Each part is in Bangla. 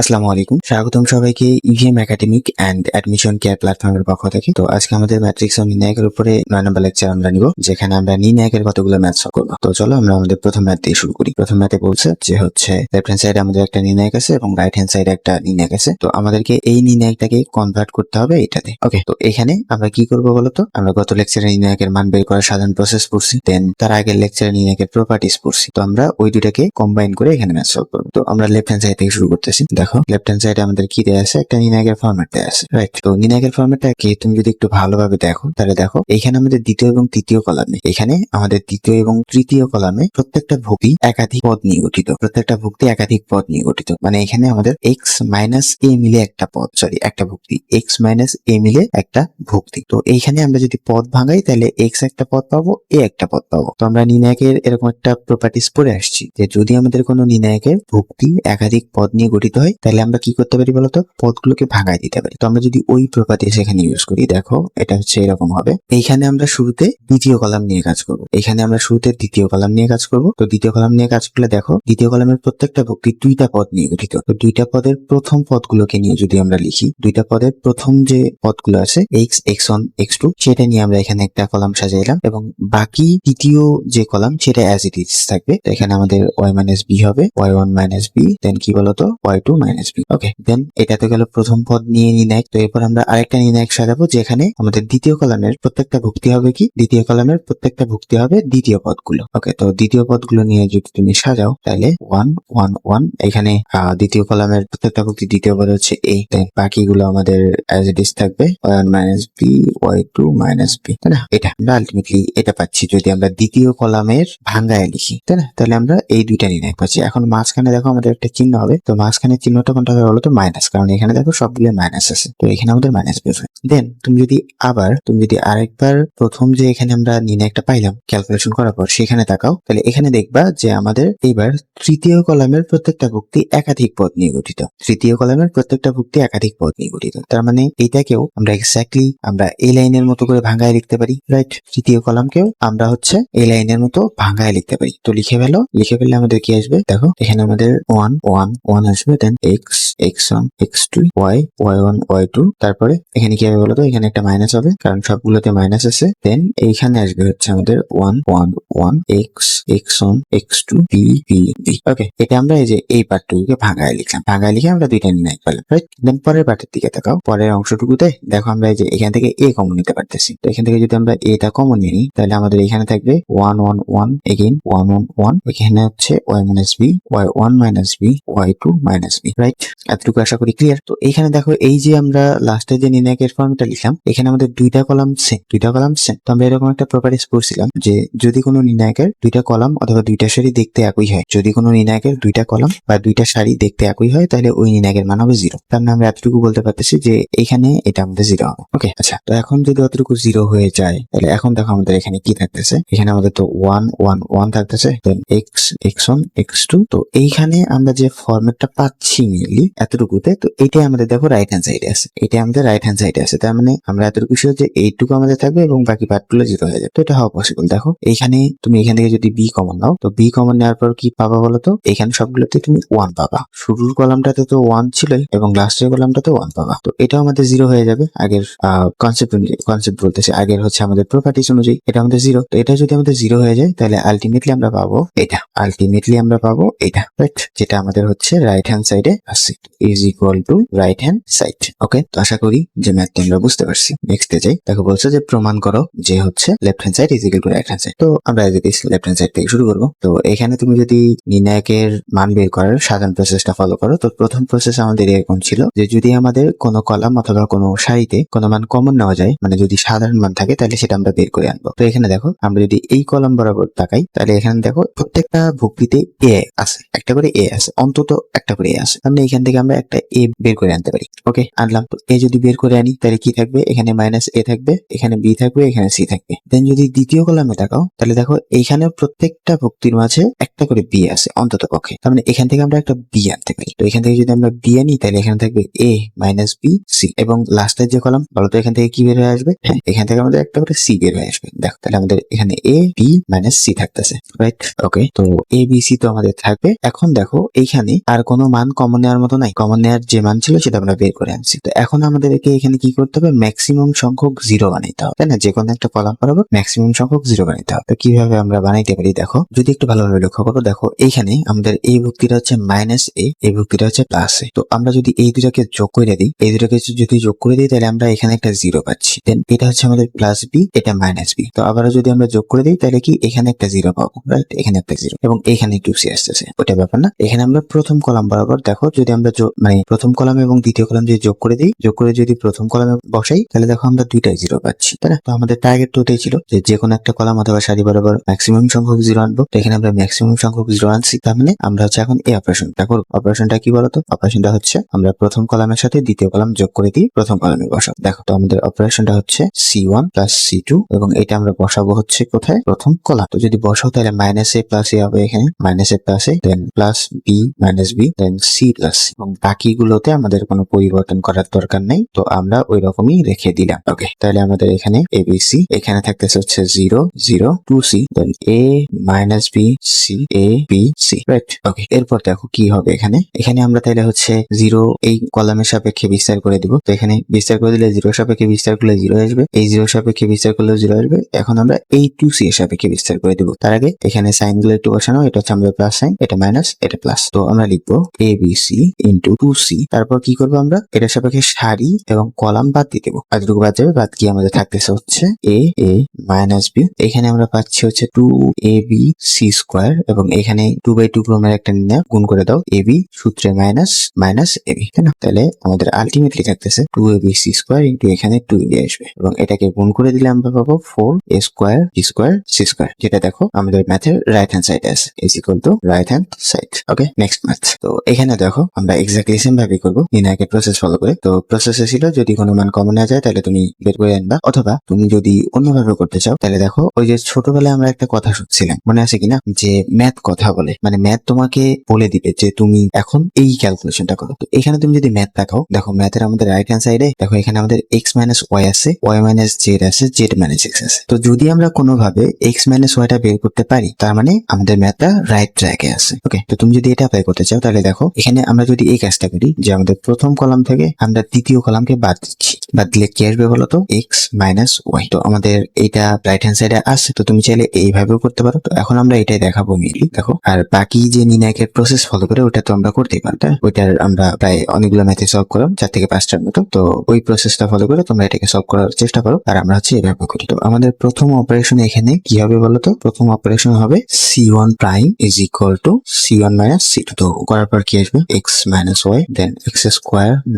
আসসালামু আলাইকুম, স্বাগতম সবাইকে EVM academic and admission care প্ল্যাটফর্মের পক্ষ থেকে। তো আজকে আমাদের ম্যাট্রিক্স ও নির্ণায়কের উপরে 9 নম্বর লেকচার আমরা নিব, যেখানে আমরা নির্ণায়কের কতগুলো ম্যাথ সলভ করবো। তো চলো আমরা আমাদের প্রথম ম্যাথ দিয়ে শুরু করি। প্রথম ম্যাথে বলছে যে হচ্ছে লেফট হ্যান্ড সাইডে আমাদের একটা নির্ণায়ক আছে এবং রাইট হ্যান্ড সাইডে একটা নির্ণায়ক আছে। তো আমাদেরকে এই নির্ণায়কটাকে কনভার্ট করতে হবে এটাতে। ওকে, তো এখানে আমরা কি করবো বলতো, আমরা গত লেকচারে নির্ণায়কের মান বের করার সাধারণ প্রসেস পড়ছি, দেন তার আগের লেকচারে নির্ণায়কের প্রপার্টিজ পড়ছি। তো আমরা ওই দুটাকে কম্বাইন করে এখানে ম্যাথ সলভ করবো। তো আমরা লেফট হ্যান্ড সাইড থেকে শুরু করতেছি। দেখো লেফট হ্যান্ড সাইডে আমাদের কি দেয়া আছে, একটা নির্ণায়কের ফরম্যাট দেয়া আছে, রাইট? তো নির্ণায়কের ফরম্যাটটাকে তুমি যদি একটু ভালোভাবে দেখো তাহলে দেখো এইখানে আমাদের দ্বিতীয় এবং তৃতীয় কলামে, এখানে আমাদের দ্বিতীয় এবং তৃতীয় কলামে প্রত্যেকটা ভুক্তি একাধিক পদ নিয়ে গঠিত, প্রত্যেকটা ভুক্তি একাধিক পদ নিয়ে গঠিত। মানে এখানে আমাদের এক্স মাইনাস এ মিলে একটা পদ, একটা ভুক্তি, এক্স মাইনাস এ মিলে একটা ভুক্তি। তো এইখানে আমরা যদি পদ ভাঙাই তাহলে এক্স একটা পদ পাবো, এ একটা পদ পাবো। তো আমরা নির্ণায়কের এরকম একটা প্রপার্টিস পড়ে আসছি যে যদি আমাদের কোনো নির্ণায়কের ভুক্তি একাধিক পদ নিয়ে গঠিত হয় তাহলে আমরা কি করতে পারি বলতো, পদগুলোকে ভাঙায় দিতে পারি। তো আমরা যদি ওই প্রপার্টিস এখানে ইউজ করি, দেখো এটা হচ্ছে এরকম হবে। এইখানে আমরা শুরুতে দ্বিতীয় কলাম নিয়ে কাজ করব, এখানে আমরা শুরুতে দ্বিতীয় কলাম নিয়ে কাজ করব। তো দ্বিতীয় কলাম নিয়ে কাজ করলে দেখো দ্বিতীয় কলামের প্রত্যেকটা ভুক্তি দুইটা পদ নিয়ে গঠিত। তো দুইটা পদের প্রথম পদগুলোকে নিয়ে যদি আমরা লিখি, দুইটা পদের প্রথম যে পদগুলো আছে X, X one, X two, সেটা নিয়ে আমরা এখানে একটা কলাম সাজাইলাম এবং বাকি তৃতীয় যে কলাম সেটা অ্যাজ ইট ইজ থাকবে। তো এখানে আমাদের ওয়াই মাইনাস বি হবে, ওয়াই ওয়ান মাইনাস বি, দেন কি বলতো ওয়াই টু মাইনাস বি। ওকে, দেন এটা তো গেল প্রথম পদ নিয়ে নির্ণায়ক। তো এরপর আমরা আরেকটা নির্ণায়ক সাজাবো যেখানে আমাদের দ্বিতীয় কলামের প্রত্যেকটা ভুক্তি হবে কি, দ্বিতীয় কলামের প্রত্যেকটা ভুক্তি হবে দ্বিতীয় পদগুলো। ওকে, তো দ্বিতীয় পদগুলো নিয়ে যদি তুমি সাজাও তাহলে ওয়ান ওয়ান ওয়ান, এখানে দ্বিতীয় কলামের প্রত্যেকটা ভুক্তি দ্বিতীয় পদ হচ্ছে এ, দেন বাকিগুলো আমাদের অ্যাজ ইট ইজ থাকবে y one minus b, y two minus b, তাই না? এটা আমরা আলটিমেটলি এটা পাচ্ছি যদি আমরা দ্বিতীয় কলামের ভাঙ্গায় লিখি, তাই না? তাহলে আমরা এই দুইটা নির্ণায়ক পাচ্ছি। এখন মাঝখানে দেখো আমাদের একটা চিহ্ন হবে, তো মাঝখানে চিহ্নটা কোনটা হবে বলো তো, মাইনাস, কারণ এখানে দেখো সবগুলো মাইনাস আছে, তো এখানে আমাদের মাইনাস বের হয়। দেন তুমি যদি আরেকবার প্রথম যে এখানে আমরা নির্ণায়কটা পাইলাম ক্যালকুলেশন করার পর সেখানে তাকাও, তাহলে এখানে দেখবা যে আমাদের এইবার তৃতীয় কলামের প্রত্যেকটা ভুক্তি একাধিক পদ নিয়ে গঠিত, তৃতীয় কলামের প্রত্যেকটা ভুক্তি একাধিক পদ নিয়ে গঠিত। তার মানে এইটাকেও আমরা এক্স্যাক্টলি আমরা এই লাইনের মতো করে ভাঙায় লিখতে পারি, রাইট? তৃতীয় কলামকেও আমরা হচ্ছে এই লাইনের মতো ভাঙায় লিখতে পারি। তো লিখে ফেললে আমাদের কি আসবে, দেখো এখানে আমাদের ওয়ান ওয়ান ওয়ান আসবে, then X, X one, X two, Y, Y one, Y two, তারপরে এখানে কি হবে বলতো, এখানে একটা মাইনাস হবে কারণ সবগুলোতে মাইনাস আছে। দেন এইখানে আসবে হচ্ছে আমাদের one one one, X, X one, X two, B, B, B. Okay, এটা আমরা এই যে এই পার্টটুকুকে ভাঙায় লিখলাম, ভাঙায় লিখে আমরা দুইটা নির্ণয় পেলাম, রাইট? দেন পরের পার্টের দিকে তাকাও, পরের অংশটুকুতে দেখো আমরা এই যে এখান থেকে এ কমন নিতে পারতেছি। তো এখান থেকে যদি আমরা এটা কমন নিই তাহলে আমাদের এখানে থাকবে one one one, again one one one, এখানে হচ্ছে y minus b, y one minus b, y two minus b, right? এতটুকু আশা করি ক্লিয়ার। তো এইখানে দেখো এই যে আমরা লাস্টে যে নির্ণায়কের ফর্মটা লিখলাম, এখানে আমাদের দুইটা কলাম সেম, তো আমরা এরকম একটা প্রপার্টিস পড়ছিলাম যে যদি কোনো নির্ণায়কের দুইটা কলাম অথবা দুইটা সারি দেখতে একই হয়, যদি কোনো নির্ণায়কের দুইটা কলাম বা দুইটা সারি দেখতে একই হয় তাহলে ওই নির্ণায়কের মান হবে জিরো। তার মানে আমরা এতটুকু বলতে পারতেছি যে এখানে এটা আমাদের জিরো হবে। ওকে, আচ্ছা, তো এখন যদি অতটুকু জিরো হয়ে যায় তাহলে এখন দেখো আমাদের এখানে কি থাকতেছে, এখানে আমাদের তো ওয়ান ওয়ান ওয়ান থাকতেছে, then X, X one, X two. তো এইখানে আমরা যে ফরম্যাটটা পাচ্ছি মেনলি এতটুকুতে, তো এটাই আমাদের দেখো রাইট হ্যান্ড সাইডে আছে, এটা আমাদের রাইট হ্যান্ড সাইডে আছে। তার মানে আমরা এতটুকু শিওর যে এইটুকু আমাদের থাকবে এবং বাকি পার্টগুলো জিরো হয়ে যাবে। তো এটা হওয়া পসিবল। দেখো এইখানে তুমি এখান থেকে যদি বি কমন নাও, তো বি কমন নেওয়ার পর কি পাবা বলো তো, এখানে সবগুলোতে তুমি ওয়ান পাবা, শুরুর কলামটাতে তো ওয়ান ছিলই এবং লাস্টের কলামটাতে ওয়ান পাবা। তো এটাও আমাদের জিরো হয়ে যাবে আগের কনসেপ্ট বলতেছে, আগের হচ্ছে আমাদের প্রপার্টিস অনুযায়ী এটা আমাদের জিরো। তো এটা যদি আমাদের জিরো হয়ে যায় তাহলে আলটিমেটলি আমরা পাবো এটা, রাইট? যেটা আমাদের হচ্ছে রাইট হ্যান্ড সাইডে আছে, is equal to right hand side. Okay, তো আশা করি যে ম্যাথটা আমরা বুঝতে পারছি। নেক্সটে যাই, দেখো বলছে যে প্রমাণ করো যে হচ্ছে left hand side is equal to right hand side. তো আমরা লেফট হ্যান্ড সাইড থেকে শুরু করবো। তো এখানে তুমি যদি নির্ণায়কের মান বের করার সাধারণ প্রসেসটা ফলো করো, তো প্রথম প্রসেস আমাদের এরকম ছিল যে যদি আমাদের কোনো কলাম অথবা কোনো সারিতে কোনো মান কমন নেওয়া যায়, মানে যদি সাধারণ মান থাকে তাহলে সেটা আমরা বের করে আনবো। তো এখানে দেখো আমরা যদি এই কলাম বরাবর তাকাই তাহলে এখানে দেখো প্রত্যেকটা ভুক্তিতে এ আছে, একটা করে এ আছে, অন্তত একটা করে এ আছে। আমরা এখান থেকে আমরা একটা এ বের করে আনতে পারি। ওকে, আনলাম। তো এ যদি বের করে আনি তাহলে কি থাকবে, এখানে মাইনাস এ থাকবে, এখানে বি থাকবে, এখানে সি থাকবে। দেন যদি দ্বিতীয় কলামে তাকাও তাহলে দেখো এইখানে প্রত্যেকটা ভুক্তির মাঝে একটা করে বি আছে অন্তত পক্ষে, তার মানে এখান থেকে আমরা একটা বি আনতে পারি। তো এখান থেকে যদি আমরা বি আনি তাহলে এখানে থাকবে এ মাইনাস বি সি, এবং লাস্টের যে কলাম বলতো এখান থেকে কি বের হয়ে আসবে, হ্যাঁ এখান থেকে আমাদের একটা করে সি বের হয়ে আসবে। দেখো তাহলে আমাদের এখানে এ বি মাইনাস সি থাকতেছে, রাইট? ওকে, তো এ বি সি তো আমাদের থাকবে। এখন দেখো এইখানে আর কোনো মান কমন কমন নেওয়ার মতো নাই, কমন নেওয়ার যে মান ছিল সেটা আমরা বের করে আনছি। তো এখন আমাদেরকে এখানে কি করতে হবে, ম্যাক্সিমাম সংখ্যক জিরো বানাইতে হবে, তাই না? যে কোনো একটা কলাম বরাবর ম্যাক্সিমাম সংখ্যক জিরো বানাইতে হবে। তো কিভাবে আমরা বানাইতে পারি দেখো, যদি একটু ভালোভাবে লক্ষ্য করো, দেখো এইখানে আমাদের এই ভুক্তিটা হচ্ছে মাইনাস এ, এই ভুক্তিটা হচ্ছে প্লাস এ। তো আমরা যদি এই দুটাকে যোগ করে দিই, এই দুটাকে যদি যোগ করে দিই, তাহলে আমরা এখানে একটা জিরো পাচ্ছি। দেন এটা হচ্ছে আমাদের প্লাস বি, এটা মাইনাস বি। তো আবারও যদি আমরা যোগ করে দিই, তাহলে কি এখানে একটা জিরো পাবো, রাইট? এখানে একটা জিরো এবং এখানে টু সি আসতেছে, ওটা ব্যাপার না। এখানে আমরা প্রথম কলাম বরাবর দেখো, যদি আমরা মানে প্রথম কলাম এবং দ্বিতীয় কলাম যদি যোগ করে দিই, যোগ করে যদি প্রথম কলামে বসাই, তাহলে দেখো আমরা দুইটাই জিরো পাচ্ছি, তাই না? তো আমাদের টার্গেট তো ওটাই ছিল যে কোনো একটা কলাম অথবা সারি বরাবর ম্যাক্সিমাম সংখ্যক জিরো আনবো। তো এখানে আমরা ম্যাক্সিমাম সংখ্যক জিরো আনছি, তার মানে আমরা হচ্ছে এখন এই অপারেশনটা করব। অপারেশনটা কি বলতো? অপারেশনটা হচ্ছে আমরা প্রথম কলামের সাথে দ্বিতীয় কলাম যোগ করে দিই, প্রথম কলামে বসাবো। দেখো, তো আমাদের অপারেশনটা হচ্ছে C1 প্লাস C2 এবং এটা আমরা বসাবো হচ্ছে কোথায়? প্রথম কলাম। তো যদি বসাও তাহলে মাইনাস এ প্লাস এ হবে, এখানে মাইনাস এ প্লাস এ, দেন প্লাস বি মাইনাস বি, দেন সি প্লাস, এবং বাকিগুলোতে আমাদের কোনো পরিবর্তন করার দরকার নেই, তো আমরা ওই রকমই রেখে দিলাম। ওকে, তাহলে আমাদের এখানে এবিসি, এখানে থাকতেছে হচ্ছে 0 0 2C, then A minus B C, A B C, right? ওকে, এরপর দেখো কি হবে এখানে। এখানে আমরা তাহলে হচ্ছে 0 এই কলামের সাপেক্ষে বিস্তার করে দিব। তো এখানে বিস্তার করে দিলে 0 সাপেক্ষে বিস্তার করলে 0 আসবে, এই 0 সাপেক্ষে বিস্তার করলেও 0 আসবে। এখন আমরা এই 2C এর সাপেক্ষে বিস্তার করে দিব। তার আগে এখানে সাইন গুলো একটু বসানো, এটা হচ্ছে আমাদের প্লাস সাইন, এটা মাইনাস, এটা প্লাস। তো আমরা লিখবো A B C into 2C। তারপর কি করবো আমরা, এটার সাপেক্ষে সারি এবং কলাম বাদ দিয়ে দেবো। এতটুকু বাদ যাবে, বাদ গিয়ে আমাদের থাকতেছে হচ্ছে এ এ মাইনাস বি। এখানে আমরা পাচ্ছি হচ্ছে 2AB² এবং এখানে 2/2 ক্রমের একটা নির্ণয়, গুণ করে দাও AB সূত্রে মাইনাস মাইনাস AB, তাই না? তাহলে আমাদের আলটিমেটলি থাকতেছে 2ABC² ইন্টু এখানে 2AB আসবে এবং এটাকে গুণ করে দিলে আমরা পাবো 4A² B²C², যেটা দেখো আমাদের ম্যাথের রাইট হ্যান্ড সাইডে আছে, is equal to right hand side. Okay, next math. তো এখানে দেখো আমরা এক্স্যাক্টলি সেম ভাবে করবো, নির্ণায়কের প্রসেস ফলো করে। তো প্রসেসে ছিল যদি কোনো মান কমন না যায় তাহলে তুমি বের করে আনবা, অথবা তুমি যদি অন্যভাবে করতে চাও তাহলে দেখো, ওই যে ছোটবেলায় আমরা একটা কথা শুনছিলাম, মনে আছে কিনা, যে ম্যাথ কথা বলে, মানে ম্যাথ তোমাকে বলে দিবে যে তুমি এখন এই ক্যালকুলেশনটা করো। তো এখানে তুমি যদি ম্যাথ দেখাও, দেখো ম্যাথের আমাদের রাইট হ্যান্ড সাইডে দেখো এখানে আমাদের এক্স মাইনাস ওয়াই আছে, ওয়াই মাইনাস জেড আছে, জেড মাইনাস এক্স আছে। তো যদি আমরা কোনোভাবে এক্স মাইনাস ওয়াইটা বের করতে পারি, তার মানে আমাদের ম্যাথটা রাইট ট্র্যাকে আছে। ওকে, তো তুমি যদি এটা অ্যাপ্লাই করতে চাও তাহলে দেখো এখানে আমরা যদি এই কাজটা করি, যে আমাদের প্রথম কলাম থেকে আমরা দ্বিতীয় কলামকে বাদ দিচ্ছি, বাদ দিলে কি আসবে বলতো? X minus y. তো আমাদের এটা রাইট হ্যান্ড সাইডে আছে, তো তুমি চাইলে এইভাবেও করতে পারো। তো এখন আমরা এটাই দেখাবো মেইনলি, দেখো। আর বাকি যে নির্ণায়কের প্রসেস ফলো করে ওটা তো আমরা করতেই পারো, ওইটার আমরা প্রায় অনেকগুলো ম্যাথে সলভ করলাম, 4 থেকে 5টার মতো। তো ওই প্রসেসটা ফলো করে তোমরা এটাকে সলভ করার চেষ্টা করো, আর আমরা হচ্ছে এভাবে করি। তো আমাদের প্রথম অপারেশন এখানে কি হবে বলতো? প্রথম অপারেশন হবে C1 prime is equal two C1 minus C2। তো করার পর কি আসবে? এক্স মাইনাস ওয়াই, দেন x²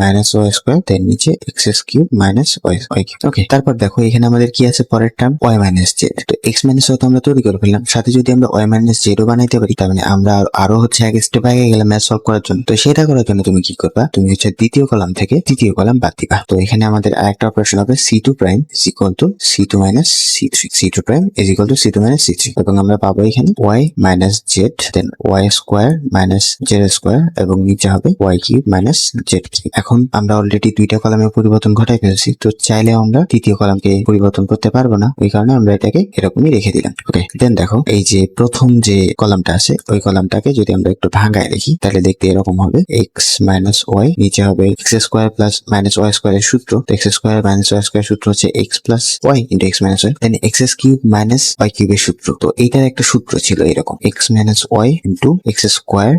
মাইনাস y², দেন নিচে x³ মাইনাস y³ ওকে, তারপর দেখো এখানে আমাদের কি আছে পরের টার্ম? y minus Z. তো এক্স মাইনাস ওয়াই তো আমরা তৈরি করে ফেললাম, সাথে যদি আমরা y মাইনাস জেডও বানাইতে পারি, তার মানে আমরা আরো হচ্ছে এক স্টেপ আগে গেলাম ম্যাথ সলভ করার জন্য। তো সেটা করার জন্য তুমি কি করবা? তুমি হচ্ছে দ্বিতীয় কলাম থেকে তৃতীয় কলাম বাদ দিবা। তো এখানে আমাদের আরেকটা অপারেশন হবে C2 prime is equal two C2 minus C3, C2 prime is equal two C2 minus C3 এবং আমরা পাবো এখানে y মাইনাস জেড, দেন y² মাইনাস z² এবং নিচে হবে y³ মাইনাস z3। এখন আমরা অলরেডি দুইটা কলামের পরিবর্তন ঘটাই ফেলছি, তো চাইলে আমরা তৃতীয় কলামকে পরিবর্তন করতে পারবো না, ওই কারণে আমরা এটাকে এরকমই রেখে দিলাম। ওকে, দেন দেখো এই যে প্রথম যে কলামটা আছে, ওই কলামটাকে যদি আমরা একটু ভাঙায় লিখি তাহলে দেখতে এরকম হবে, এক্স মাইনাস ওয়াই, নিচে হবে x² প্লাস মাইনাস y² এর সূত্র। x² মাইনাস y² সূত্র হচ্ছে x plus Y into x minus Y, then x³ minus y³ এর সূত্র। তো এইটার একটা সূত্র ছিল এরকম, X minus Y into x²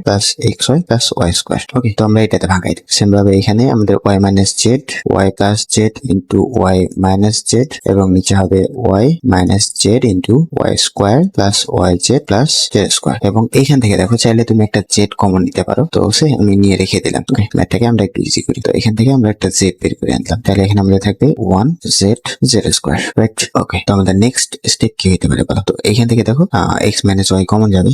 plus xy plus y²। Okay, তো আমরা এটাতে ভাঙাই দিই। সেম ভাবে এখানে আমাদের y minus Z, y plus Z into y minus Z এবং নিচে হবে y minus z into y² plus yz plus z² এবং এইখান থেকে দেখো চাইলে তুমি একটা জেড কমন নিতে পারো, তো সে আমি নিয়ে রেখে দিলাম। ওকে, ম্যাথটাকে আমরা একটু ইজি করি। তো এখান থেকে আমরা একটা জেড বের করে আনলাম, তাহলে এখানে আমাদের থাকবে 1z z², রাইট? ওকে, তো আমাদের নেক্সট স্টেপ কি হতে পারে বলো? তো এইখান থেকে দেখো x মাইনাস ওয়াই কমন যাবে,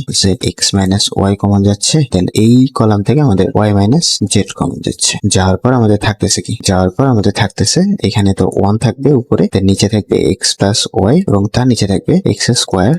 x মাইনাস ওয়াই কমন যাচ্ছে, দেন এই কলাম থেকে আমাদের y মাইনাস জেড কমন যাচ্ছে। যাওয়ার পর আমাদের থাকতেছে কি? যাওয়ার পর আমাদের থাকতেছে এখানে তো 1 থাকবে উপরে, তার নিচে থাকবে x প্লাস ওয়াই এবং তার নিচে থাকবে x²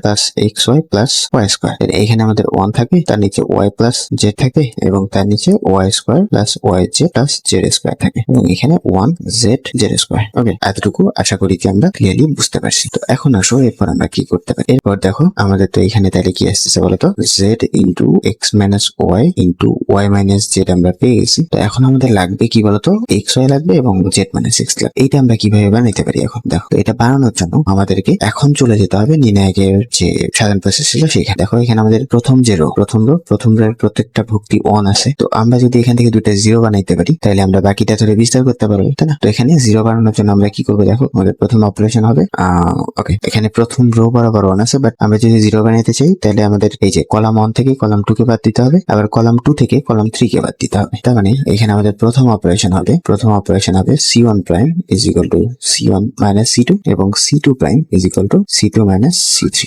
plus xy plus y²। এখানে আমাদের 1 থাকবে, তার নিচে y প্লাস জেড থাকবে এবং তার নিচে y² plus yz plus z² থাকে এবং এখানে 1z z²। ওকে, এতটুকু আশা করি যে আমরা ক্লিয়ারলি বুঝতে পারছি। তো এখন আসো এরপর আমরা কি করতে পারি। এরপর দেখো আমাদের তো এখানে তাহলে কি আসতেছে বলতো? z into x minus Y into y minus z আমরা পেয়ে গেছি। তো এখন আমাদের লাগবে কি বলতো, এক্স ওয়াই লাগবে এবং জেড মাইনাস এক্স লাগবে। এইটা আমরা কিভাবে বানাইতে পারি এখন দেখো। তো এটা বানানোর জন্য আমাদেরকে এখন চলে যেতে হবে নির্ণায়কের যে সাধারণ প্রসেস ছিল সেখানে। দেখো এখানে আমাদের প্রথম রোর প্রত্যেকটা ভুক্তি 1 আছে। তো আমরা যদি এখান থেকে দুটো জিরো বানাইতে পারি তাহলে আমরা বাকিটা ধরে বিস্তার করতে পারবো, তাই না? তো এখানে জিরো বানানোর জন্য আমরা কি করবো দেখো, আমাদের প্রথম অপারেশন হবে ওকে, এখানে প্রথম রো বরাবর 1 আছে, বাট আমরা যদি জিরো বানাইতে চাই তাহলে আমাদের এই যে কলাম 1 থেকে কলাম 2 কে বাদ দিতে হবে, আবার কলাম 2 থেকে কলাম 3 কে বাদ দিতে হবে। তার মানে এখানে আমাদের প্রথম অপারেশন হবে c1 prime is equal two c1 minus c2 এবং c2 prime is equal two c2 minus c3।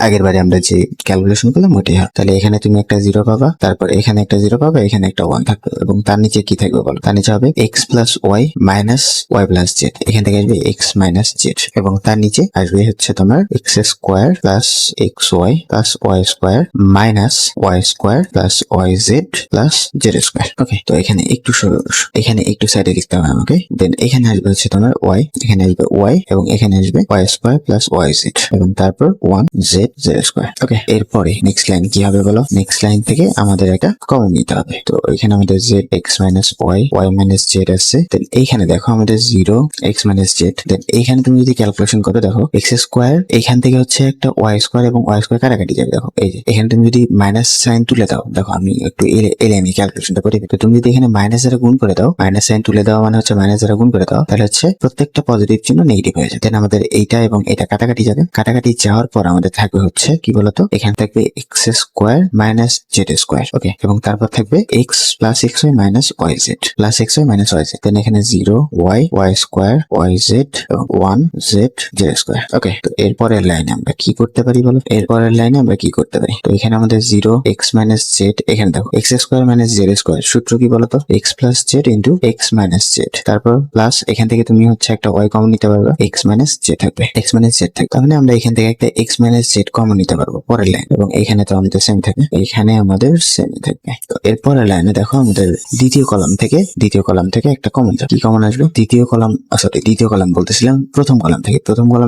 আগের বারে আমরা যে ক্যালকুলেশন করলাম ওটাই হয়। তাহলে এখানে তুমি একটা জিরো পাবা, তারপর এখানে একটা জিরো পাবা, এখানে একটা 1 থাকবে এবং তার নিচে কি থাকবে বলো? তার নিচে হবে x plus y minus y plus z. এখান থেকে আসবে x মাইনাস জেড এবং তার নিচে আসবে হচ্ছে তোমার x square plus X Y plus Y square minus Y square plus Y Z plus Z square. Okay, তো এখানে একটু সাইডে লিখতে হবে আমাকে। দেন এখানে আসবে হচ্ছে তোমার ওয়াই, এখানে আসবে ওয়াই এবং এখানে আসবে y square plus Y Z এবং তারপর 1 জেড জেড স্কোয়ার। ওকে, এরপরে নেক্সট লাইন কি হবে বলো? নেক্সট লাইন থেকে আমাদের একটা কমন নিতে হবে। তো এখানে আমাদের z x minus Y Y minus z আসছে। দেন এইখানে দেখো আমাদের 0 এক্স মাইনাস জেড। দেন এইখানে তুমি যদি ক্যালকুলেশন করো দেখো এক্স স্কোয়ার, এইখান থেকে হচ্ছে একটা ওয়াই স্কোয়ার এবং ওয়াই স্কোয়ার কাটাকাটি যাবে। দেখো এই যে এখানে তুমি যদি মাইনাস সাইন তুলে দাও, দেখো আমি একটু এলে আমি ক্যালকুলেশনটা করে দিই। তো তুমি যদি এখানে মাইনাস দ্বারা গুণ করে দাও, মাইনাস সাইন তুলে দেওয়া মানে হচ্ছে মাইনাস দ্বারা গুণ করে দাও, তাহলে হচ্ছে প্রত্যেকটা পজিটিভ চিহ্ন নেগেটিভ হয়ে যায়। দেন আমাদের এইটা এবং এটা কাটাকাটি যাবে। কাটাকাটি যাওয়ার পর আমাদের থাকবে হচ্ছে কি বলতো, এখানে থাকবে X square minus Z square. Okay, এবং তারপর থাকবে X plus X Y minus Y Z plus X Y minus Y Z. Then এখানে 0 Y Y square Y Z এবং 1 জেড জেড স্কোয়ার। ওকে, তো এরপরের লাইনে আমরা কি করতে পারি বলো? তো এখানে আমাদের 0 এক্স মাইনাস জেড, এখানে দেখো x square minus Z square. সূত্র কি বলতো? X plus Z into x minus Z, তারপর প্লাস এখান থেকে তুমি হচ্ছে একটা ওয়াই কমন নিতে পারবে, এক্স মাইনাস জেড থাকবে। তার মানে আমরা এখান থেকে একটা এক্স মাইনাস জেড কমন নিতে পারবো পরের লাইন, এবং এখানে তো আমাদের সেম থাকবে, এখানে আমাদের সেম থাকবে। তো এরপরের লাইনে দেখো আমাদের দ্বিতীয় কলাম থেকে একটা কমন যাবে। কি কমন আসবে? দ্বিতীয় কলাম বলতেছিলাম প্রথম কলাম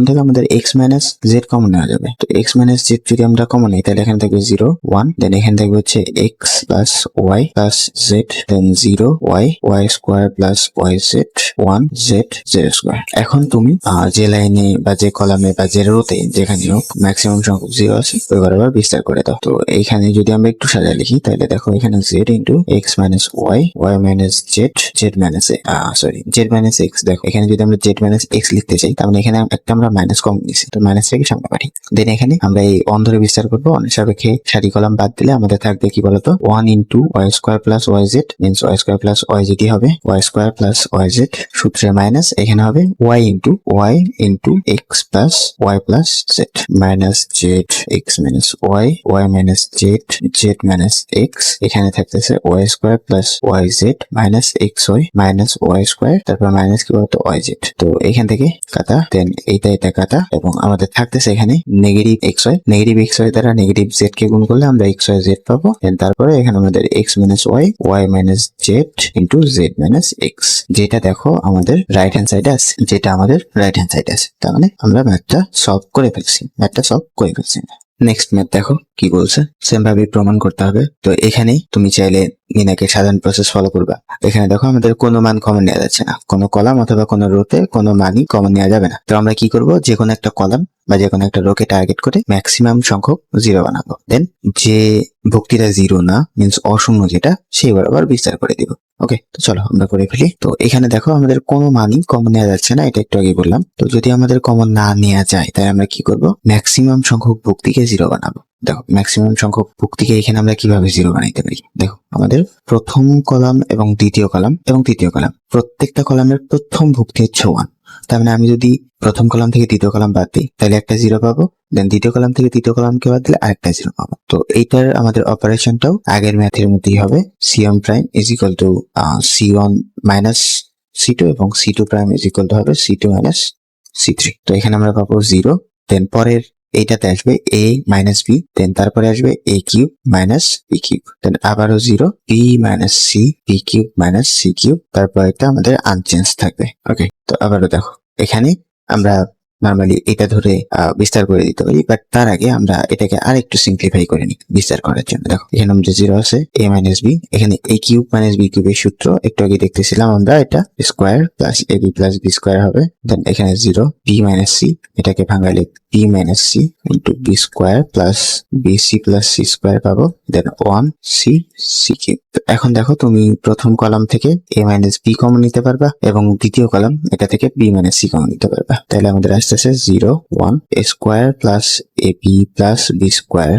থেকে আমাদের এক্স মাইনাস জেড কমন নেওয়া যাবে। তো এক্স মাইনাস জেড যদি আমরা কমন নিই তাহলে এখানে থাকবে 0 1, দেন এখানে থাকবে হচ্ছে X plus Y plus Z, then 0 Y Y square plus Y Z 1 Z Z square. এখন তুমি যে লাইনে বা যে কলামে বা যে রোতে যেখানে হোক ম্যাক্সিমাম সংখ্যক 0 আছে ওই বরাবর বিস্তার করে দাও। তো এইখানে যদি আমরা একটু সাজা লিখি তাহলে দেখো এখানে z into x minus Y Y minus Z Z minus x. দেখো এখানে যদি আমরা জেড মাইনাস এক্স লিখতে চাই তাহলে এখানে একটা আমরা মাইনাস কম নিয়েছি, তো মাইনাস থেকে সামনে পাঠি। দেন এখানে আমরা এই অন ধরে বিস্তার করবো, অনের সাপেক্ষে সারি কলাম বাদ দিলে আমাদের থাকবে কি বলতো 1 into Y square plus Y Z means Y square plus Y জেডই হবে, Y square plus Y Z সূত্রের মাইনাস এখানে হবে Y into X plus Y plus Z minus Z x minus Y Y minus Z Z minus X, এখানে থাকতেছে Y square plus Y Z minus X Y minus Y square, তারপর মাইনাস কি বলতো ওয়াই জেড। তো এখান থেকে কাটা, দেন এটা কাটা এবং আমাদের থাকতেছে এখানে নেগেটিভ এক্স ওয়াই দ্বারা নেগেটিভ জেড কে গুণ করলে আমরা এক্স ওয়াই জেড পাবো। দেন তারপরে এখানে আমাদের x minus Y Y minus z into z minus x, যেটা দেখো আমাদের রাইট হ্যান্ড সাইডে আছে, তার মানে আমরা ম্যাথটা সলভ করে ফেলছি। নেক্সট ম্যাথ দেখো কি বলছে, সেম ভাবে প্রমাণ করতে হবে। তো এখানে তুমি চাইলে নির্ণায়কের সাধারণ প্রসেস ফলো করবা। এখানে দেখো আমাদের কোনো মান কমন নেওয়া যাচ্ছে না, কোনো কলাম অথবা কোনো রোতে কোনো মানই কমন নেওয়া যাবে না। তো আমরা কি করব, যে কোনো একটা কলাম বা যে কোনো একটা রোকে টার্গেট করে ম্যাক্সিমাম সংখ্যক 0 বানাবো। দেন যে ভুক্তিটা 0 না মিনস অশূন্য যেটা, সেই বরাবর বিস্তার করে দিব। ওকে, তো চলো আমরা করে ফেলি। তো এখানে দেখো আমাদের কোনো মানই কমন নেওয়া যাচ্ছে না, এটা একটু আগে বললাম। তো যদি আমাদের কমন না নেওয়া যায় তাহলে আমরা কি করব, ম্যাক্সিমাম সংখ্যক ভুক্তিকে 0 বানাবো। দেখো ম্যাক্সিমাম সংখ্যক ভুক্তিকে এখানে আমরা কিভাবে 0 বানাইতে পারি। দেখো আমাদের প্রথম কলাম এবং দ্বিতীয় কলাম প্রত্যেকটা কলামের প্রথম ভুক্তি হচ্ছে 1। তার মানে আমি যদি প্রথম কলাম থেকে দ্বিতীয় কলাম বাদ দিই তাহলে একটা 0 পাবো, দেন দ্বিতীয় কলাম থেকে তৃতীয় কলামকে বাদ দিলে আরেকটা 0 পাবো। তো এইটার আমাদের অপারেশনটাও আগের ম্যাথের মধ্যেই হবে, c1 prime is equal two c1 minus c2 এবং c2 prime is equal two হবে c2 মাইনাস c3। তো এখানে আমরা পাবো 0, দেন পরের এইটাতে আসবে a মাইনাস b, দেন তারপরে আসবে a cube minus b cube, then আবারও 0 b minus c b cube minus c cube, তারপর একটা আমাদের আনচেঞ্জ থাকবে। ওকে, তো আবারও দেখো এখানে আমরা নর্মালি এটা ধরে বিস্তার করে দিতে পারি, বাট তার আগে আমরা এটাকে আর একটু সিম্পলিফাই করে নিই বিস্তার করার জন্য। দেখো এখানে আমাদের 0 আছে, a মাইনাস বি, এখানে a কিউব মাইনাস বি কিউবের সূত্র একটু আগে দেখতেছিলাম আমরা, এটা square plus A B plus B square হবে। দেন এখানে 0 বি মাইনাস সি, এটাকে ভাঙালে B minus C into B square plus B C plus C square পাবো। Then 1 C C cube. এখন দেখো তুমি প্রথম কলাম থেকে a মাইনাস বি কমন নিতে পারবা এবং দ্বিতীয় কলাম এটা থেকে b মাইনাস সি কমন নিতে পারবা। তাহলে আমাদের আসতেছে 0 1 a square plus A B plus B square,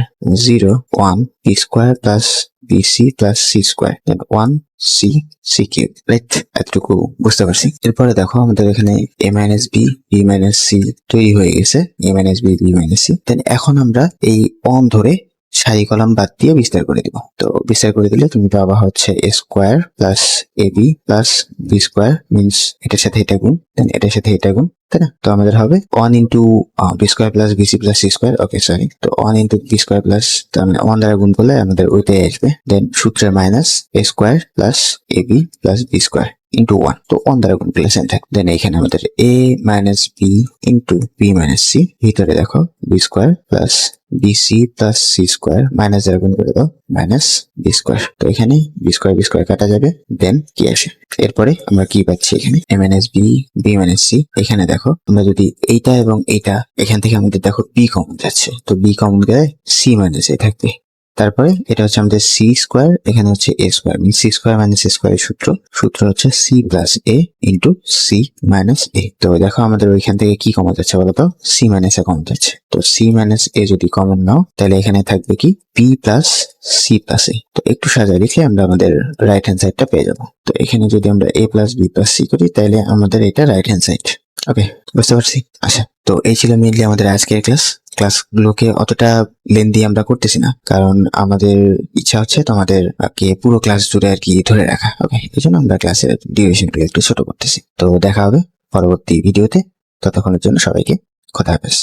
0 1 B square plus B C plus C square, then 1 C C cube. Right, এতটুকু বুঝতে পারছি। এরপরে দেখো আমাদের এখানে a minus B B minus C তৈরি হয়ে গেছে, a minus B B minus C. Then এখন আমরা এই অন ধরে সারি কলাম বাদ দিয়ে বিস্তার করে দিব। তো বিস্তার করে দিলে তুমি পাবা হচ্ছে A square plus A B plus B square, means এটার সাথে এটা গুণ, দেন এটার সাথে এটা গুণ, তাই না? তো আমাদের হবে 1 into B square plus B C plus C square. Okay sorry, তো 1 ইন্টু বি স্কোয়ার প্লাস, তার মানে 1 দ্বারা গুণ করলে আমাদের ওইটাই আসবে। দেন সূত্রের minus A square plus A B plus B square into 1, তো 1 দ্বারা গুণ করলে সেম থাকে। দেন এখানে আমাদের A minus B into B minus C, ভিতরে দেখো B square plus B C plus C square, minus দ্বারা গুণ করে দাও মাইনাস বি স্কোয়ার। তো এখানে বি স্কোয়ার কাটা যাবে, দেন কি আসে? এরপরে আমরা কি পাচ্ছি এখানে A minus B B minus C. এখানে দেখো আমরা যদি এইটা এবং এইটা, এখান থেকে আমাদের দেখো বি কমন যাচ্ছে, তো বি কমন গেলে সি মাইনাস এ থাকবে। তারপরে এটা হচ্ছে আমাদের সি স্কোয়ার, এখানে হচ্ছে A square, mean C square minus এ স্কোয়ারের সূত্র হচ্ছে সি প্লাস এ ইন্টু সি মাইনাস এ। তো দেখো আমাদের ওইখান থেকে কি কমন যাচ্ছে বলতো? সি মাইনাস এ কমন যাচ্ছে। তো সি মাইনাস এ যদি কমন নাও তাহলে এখানে থাকবে কি বি প্লাস সি প্লাস এ। তো একটু সাজায় লিখলে আমরা আমাদের রাইট হ্যান্ড সাইডটা পেয়ে যাবো। তো এখানে যদি আমরা এ প্লাস বি প্লাস সি করি তাহলে আমাদের এটা রাইট হ্যান্ড সাইড। ওকে, বুঝতে পারছি। আচ্ছা, তো এই ছিল মেইনলি আমাদের আজকের ক্লাসগুলোকে অতটা লেন্দি আমরা করতেছি না, কারণ আমাদের ইচ্ছা হচ্ছে তোমাদের পুরো ক্লাস জুড়ে আর কি ধরে রাখা। ওকে, এই জন্য আমরা ক্লাসের ডিউরেশনগুলো একটু ছোট করতেছি। তো দেখা হবে পরবর্তী ভিডিওতে, ততক্ষণের জন্য সবাইকে খোদা হাফেজ।